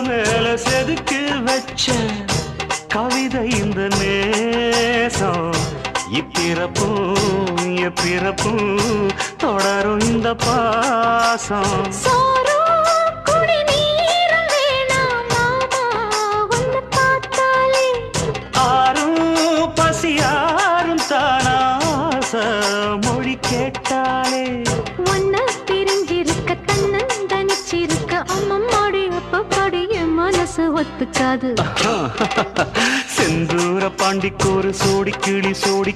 மேல செதுக்கி வச்ச கவிதை இந்த நேசம் இப்பிறப்பும் எப்பிறப்பும் தொடரும் இந்த பாசம் ஆறும் பசியாரும் தானாச மொழி கேட்டாலே ஒன்ன பிரிஞ்சிருக்க தன்னந்தனிச்சிருக்க அம்மம்மாடி அப்பப்பாடி என் மனசு ஒத்துக்காது செந்தூர பாண்டிக்கு ஒரு சோடி கிளி கூட